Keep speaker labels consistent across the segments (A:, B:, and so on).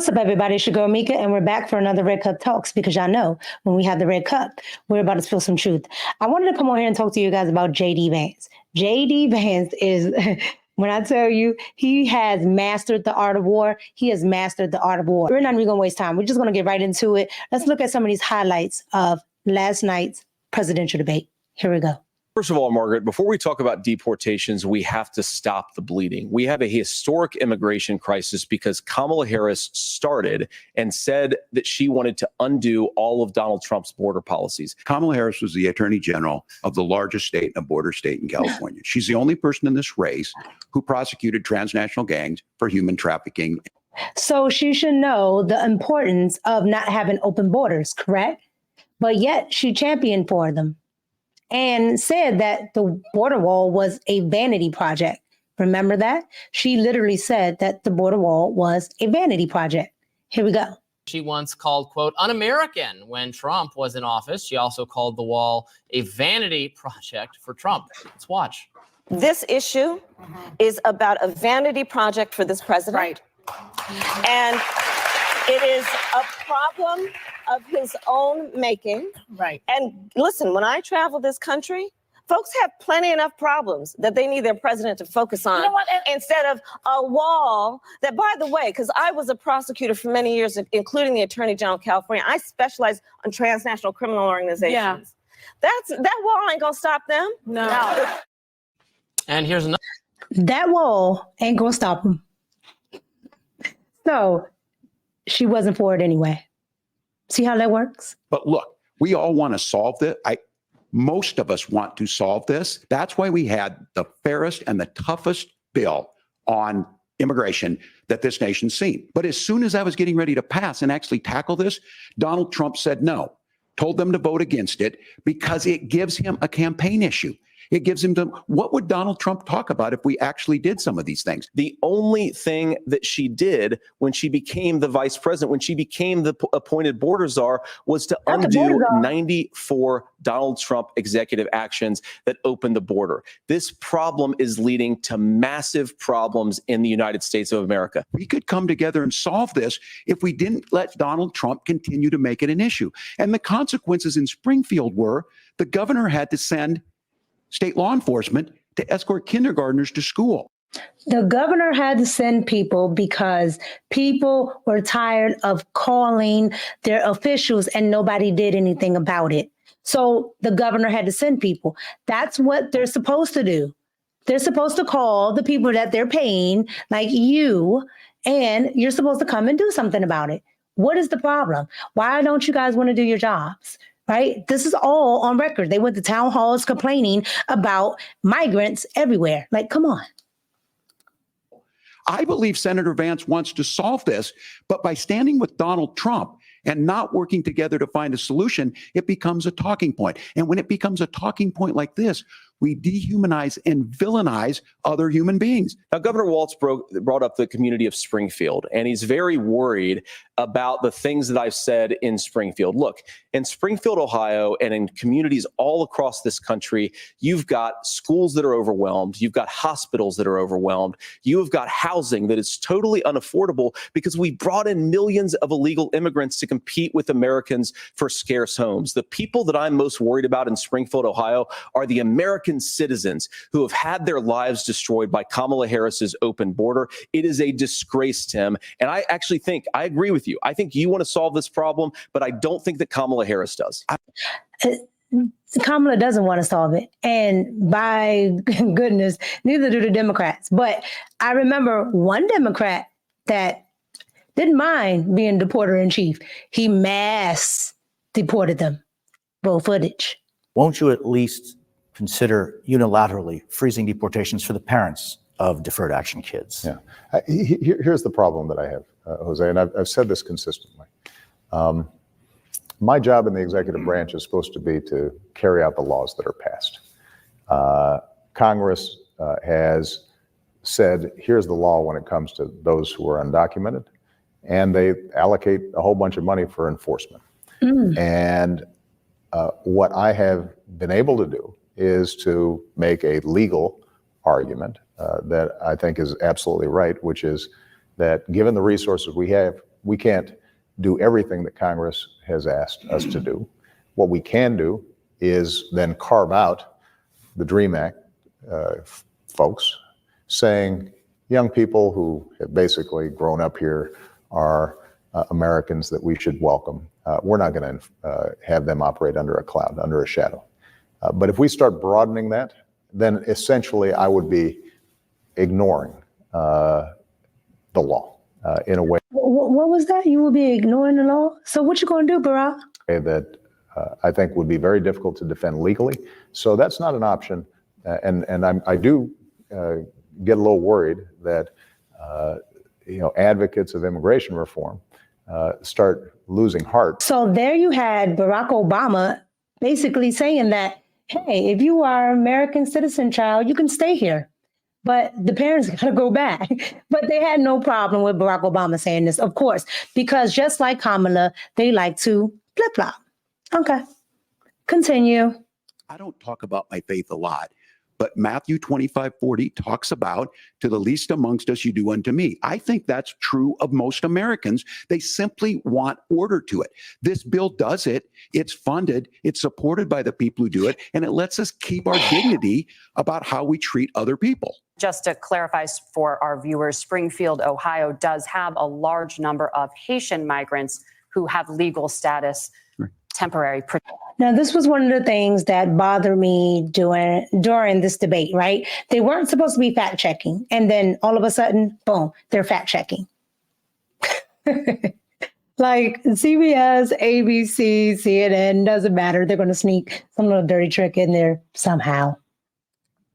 A: What's up, everybody? It's your girl, Micca, and we're back for another Red Cup Talks because y'all know when we have the Red Cup, we're about to spill some truth. I wanted to come on here and talk to you guys about J.D. Vance. J.D. Vance is, when I tell you, he has mastered the art of war. He has mastered the art of war. We're not even going to waste time. We're just going to get right into it. Let's look at some of these highlights of last night's presidential debate. Here we go.
B: First of all, Margaret, before we talk about deportations, we have to stop the bleeding. We have a historic immigration crisis because Kamala Harris started and said that she wanted to undo all of Donald Trump's border policies.
C: Kamala Harris was the attorney general of the largest state, a border state in California. She's the only person in this race who prosecuted transnational gangs for human trafficking.
A: So she should know the importance of not having open borders, correct? But yet she championed for them and said that the border wall was a vanity project. Remember that? She literally said that the border wall was a vanity project. Here we go.
D: She once called, quote, un-American when Trump was in office. She also called the wall a vanity project for Trump. Let's watch.
E: This issue is about a vanity project for this president. Right. And it is a problem of his own making. Right. And listen, when I travel this country, folks have plenty enough problems that they need their president to focus on, instead of a wall that, by the way, because I was a prosecutor for many years, including the Attorney General of California, I specialize on transnational criminal organizations. Yeah. That wall ain't gonna stop them. No.
D: And here's another.
A: That wall ain't gonna stop them. So she wasn't for it anyway. See how that works?
C: But look, we all want to solve this. Most of us want to solve this. That's why we had the fairest and the toughest bill on immigration that this nation's seen. But as soon as I was getting ready to pass and actually tackle this, Donald Trump said no, told them to vote against it because it gives him a campaign issue. It gives him what would Donald Trump talk about if we actually did some of these things?
B: The only thing that she did when she became the vice president, when she became the appointed border czar, was to undo 94 Donald Trump executive actions that opened the border. This problem is leading to massive problems in the United States of America.
C: We could come together and solve this if we didn't let Donald Trump continue to make it an issue. And the consequences in Springfield were the governor had to send state law enforcement to escort kindergartners to school.
A: The governor had to send people because people were tired of calling their officials and nobody did anything about it. So the governor had to send people. That's what they're supposed to do. They're supposed to call the people that they're paying, like you, and you're supposed to come and do something about it. What is the problem? Why don't you guys want to do your jobs? Right? This is all on record. They went to town halls complaining about migrants everywhere. Like, come on.
C: I believe Senator Vance wants to solve this, but by standing with Donald Trump and not working together to find a solution, it becomes a talking point. And when it becomes a talking point like this, we dehumanize and villainize other human beings.
B: Now, Governor Walz brought up the community of Springfield, and he's very worried about the things that I've said in Springfield. Look, in Springfield, Ohio, and in communities all across this country, you've got schools that are overwhelmed. You've got hospitals that are overwhelmed. You have got housing that is totally unaffordable because we brought in millions of illegal immigrants to compete with Americans for scarce homes. The people that I'm most worried about in Springfield, Ohio, are the American citizens who have had their lives destroyed by Kamala Harris's open border. It is a disgrace, Tim. And I actually think, I agree with you. I think you want to solve this problem, but I don't think that Kamala Harris does.
A: Kamala doesn't want to solve it. And by goodness, neither do the Democrats. But I remember one Democrat that didn't mind being deporter in chief. He mass deported them. Roll footage.
F: Won't you at least consider unilaterally freezing deportations for the parents of deferred action kids?
G: Yeah. Here's the problem that I have, Jose, and I've said this consistently. My job in the executive branch is supposed to be to carry out the laws that are passed. Congress has said, here's the law when it comes to those who are undocumented, and they allocate a whole bunch of money for enforcement. And what I have been able to do is to make a legal argument that I think is absolutely right, which is that given the resources we have we can't do everything that Congress has asked us to do. What we can do is then carve out the DREAM Act folks, saying young people who have basically grown up here are Americans that we should welcome. We're not going to have them operate under a cloud, under a shadow. But if we start broadening that, then essentially I would be ignoring the law in a way.
A: What was that? You will be ignoring the law? So what you going to do, Barack?
G: That I think would be very difficult to defend legally. So that's not an option. And I do get a little worried that advocates of immigration reform start losing heart.
A: So there you had Barack Obama basically saying that, hey, if you are an American citizen child, you can stay here. But the parents got to go back. But they had no problem with Barack Obama saying this, of course, because just like Kamala, they like to flip-flop. Okay, continue.
C: I don't talk about my faith a lot, but Matthew 25:40 talks about, to the least amongst us, you do unto me. I think that's true of most Americans. They simply want order to it. This bill does it. It's funded. It's supported by the people who do it. And it lets us keep our dignity about how we treat other people.
H: Just to clarify for our viewers, Springfield, Ohio does have a large number of Haitian migrants who have legal status, temporary protection.
A: Now, this was one of the things that bothered me during this debate, right? They weren't supposed to be fact checking. And then all of a sudden, boom, they're fact checking. Like CBS, ABC, CNN, doesn't matter. They're going to sneak some little dirty trick in there somehow.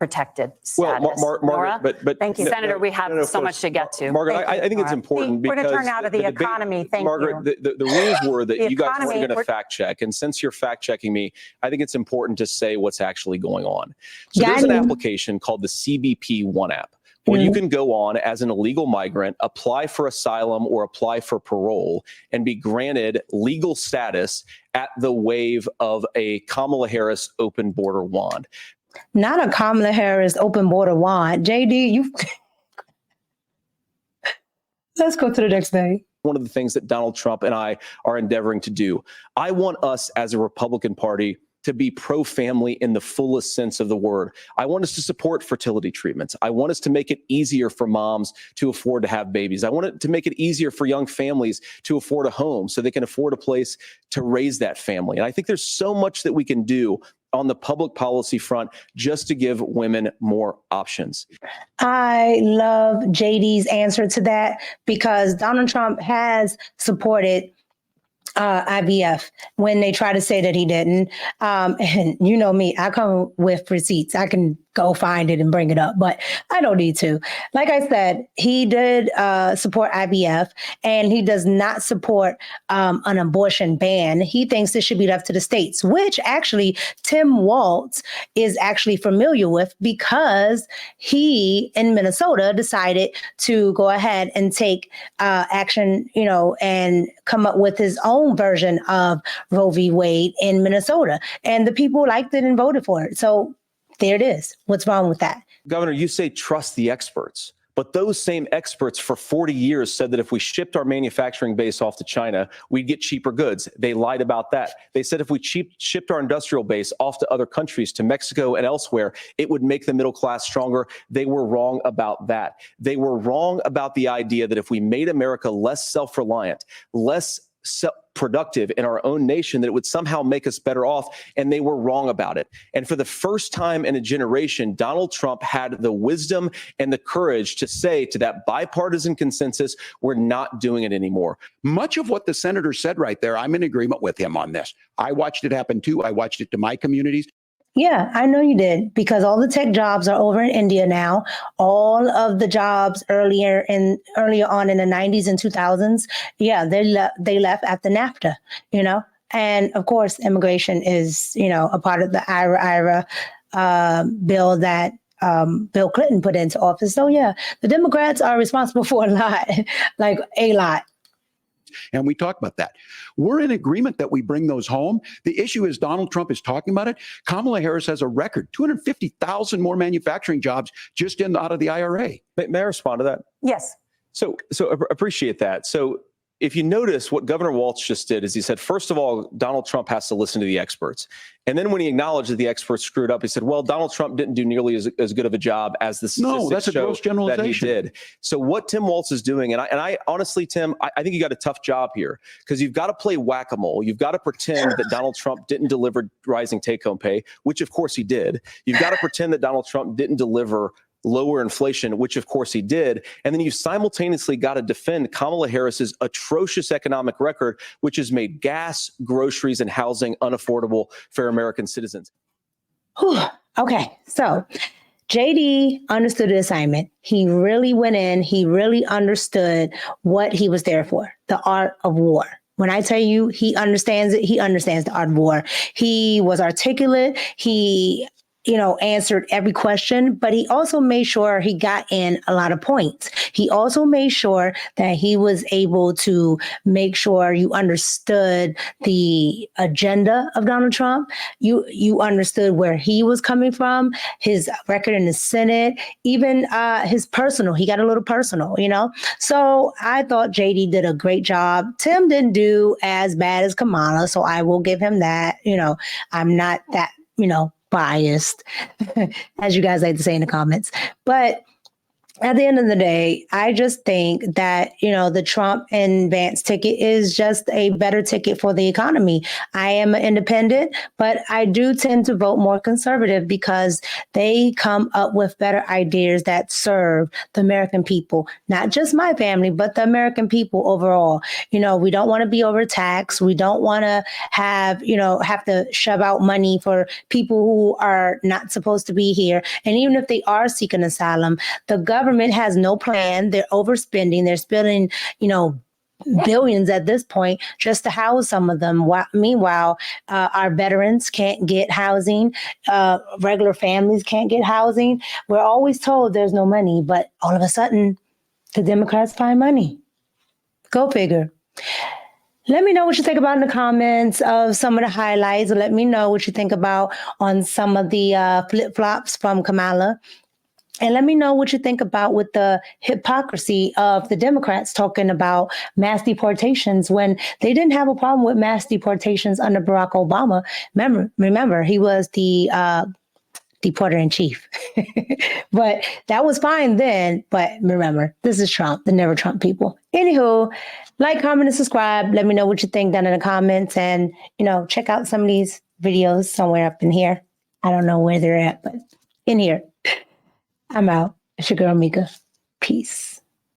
H: Protected status.
B: Well, Margaret, but
H: thank you, Senator. We have so much to get to.
B: Margaret, I think it's important
I: we're
B: because
I: going to turn out of the economy. Thank
B: Margaret,
I: you.
B: the rules were that
I: The
B: you guys
I: economy,
B: weren't going to fact check, and since you're fact checking me, I think it's important to say what's actually going on. So there's an application called the CBP One app, where you can go on as an illegal migrant, apply for asylum or apply for parole, and be granted legal status at the wave of a Kamala Harris open border wand.
A: Not a Kamala Harris open border wand. JD, you... Let's go to the next thing.
B: One of the things that Donald Trump and I are endeavoring to do. I want us as a Republican Party to be pro-family in the fullest sense of the word. I want us to support fertility treatments. I want us to make it easier for moms to afford to have babies. I want it to make it easier for young families to afford a home so they can afford a place to raise that family. And I think there's so much that we can do on the public policy front just to give women more options.
A: I love JD's answer to that because Donald Trump has supported IVF when they try to say that he didn't. And you know me, I come with receipts. I can go find it and bring it up, but I don't need to. Like I said, he did support IVF, and he does not support an abortion ban. He thinks this should be left to the states, which actually Tim Walz is actually familiar with because he, in Minnesota, decided to go ahead and take action, and come up with his own version of Roe v. Wade in Minnesota. And the people liked it and voted for it. So there it is. What's wrong with that?
B: Governor, you say trust the experts, but those same experts for 40 years said that if we shipped our manufacturing base off to China, we'd get cheaper goods. They lied about that. They said if we shipped our industrial base off to other countries, to Mexico and elsewhere, it would make the middle class stronger. They were wrong about that. They were wrong about the idea that if we made America less self-reliant, less productive in our own nation, that it would somehow make us better off, and they were wrong about it. And for the first time in a generation, Donald Trump had the wisdom and the courage to say to that bipartisan consensus, we're not doing it anymore.
C: Much of what the senator said right there, I'm in agreement with him on this. I watched it happen too. I watched it to my communities.
A: Yeah, I know you did, because all the tech jobs are over in India now. All of the jobs earlier on in the 90s and 2000s, yeah, they left after NAFTA, And of course, immigration is, a part of the IRA bill that Bill Clinton put into office. So yeah, the Democrats are responsible for a lot, like a lot.
C: And we talk about that. We're in agreement that we bring those home. The issue is Donald Trump is talking about it. Kamala Harris has a record, 250,000 more manufacturing jobs just out of the IRA.
B: May I respond to that?
I: Yes.
B: So appreciate that. So if you notice what Governor Walz just did is he said, first of all, Donald Trump has to listen to the experts. And then when he acknowledged that the experts screwed up, he said, well, Donald Trump didn't do nearly as good of a job as the statistics
C: that's a
B: show
C: gross
B: that
C: generalization.
B: he did. So what Tim Walz is doing, and I honestly, Tim, I think you got a tough job here because you've got to play whack-a-mole. You've got to pretend that Donald Trump didn't deliver rising take-home pay, which of course he did. You've got to pretend that Donald Trump didn't deliver lower inflation, which of course he did. And then you simultaneously got to defend Kamala Harris's atrocious economic record, which has made gas, groceries, and housing unaffordable for American citizens.
A: Whew. Okay, so JD understood the assignment. He really went in. He really understood what he was there for, the art of war. When I tell you he understands it, he understands the art of war. He was articulate. He answered every question, but he also made sure he got in a lot of points. He also made sure that he was able to make sure you understood the agenda of Donald Trump. You understood where he was coming from, his record in the Senate, even his personal. He got a little personal, So I thought JD did a great job. Tim didn't do as bad as Kamala, so I will give him that. I'm not that, biased, as you guys like to say in the comments. But at the end of the day, I just think that, the Trump and Vance ticket is just a better ticket for the economy. I am an independent, but I do tend to vote more conservative because they come up with better ideas that serve the American people, not just my family, but the American people overall. We don't want to be overtaxed. We don't want to have to shove out money for people who are not supposed to be here. And even if they are seeking asylum, the government has no plan. They're overspending. They're spending, billions at this point just to house some of them. Meanwhile, our veterans can't get housing. Regular families can't get housing. We're always told there's no money, but all of a sudden, the Democrats find money. Go figure. Let me know what you think about in the comments of some of the highlights. Let me know what you think about on some of the flip-flops from Kamala. And let me know what you think about with the hypocrisy of the Democrats talking about mass deportations when they didn't have a problem with mass deportations under Barack Obama. Remember, he was the deporter in chief. But that was fine then. But remember, this is Trump, the never Trump people. Anywho, like, comment, and subscribe. Let me know what you think down in the comments. And, check out some of these videos somewhere up in here. I don't know where they're at, but in here. I'm out. It's your girl, Micca. Peace.